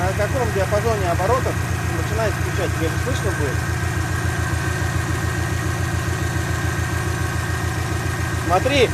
на каком диапазоне оборотов начинает включать? Тебе же слышно будет? Смотри,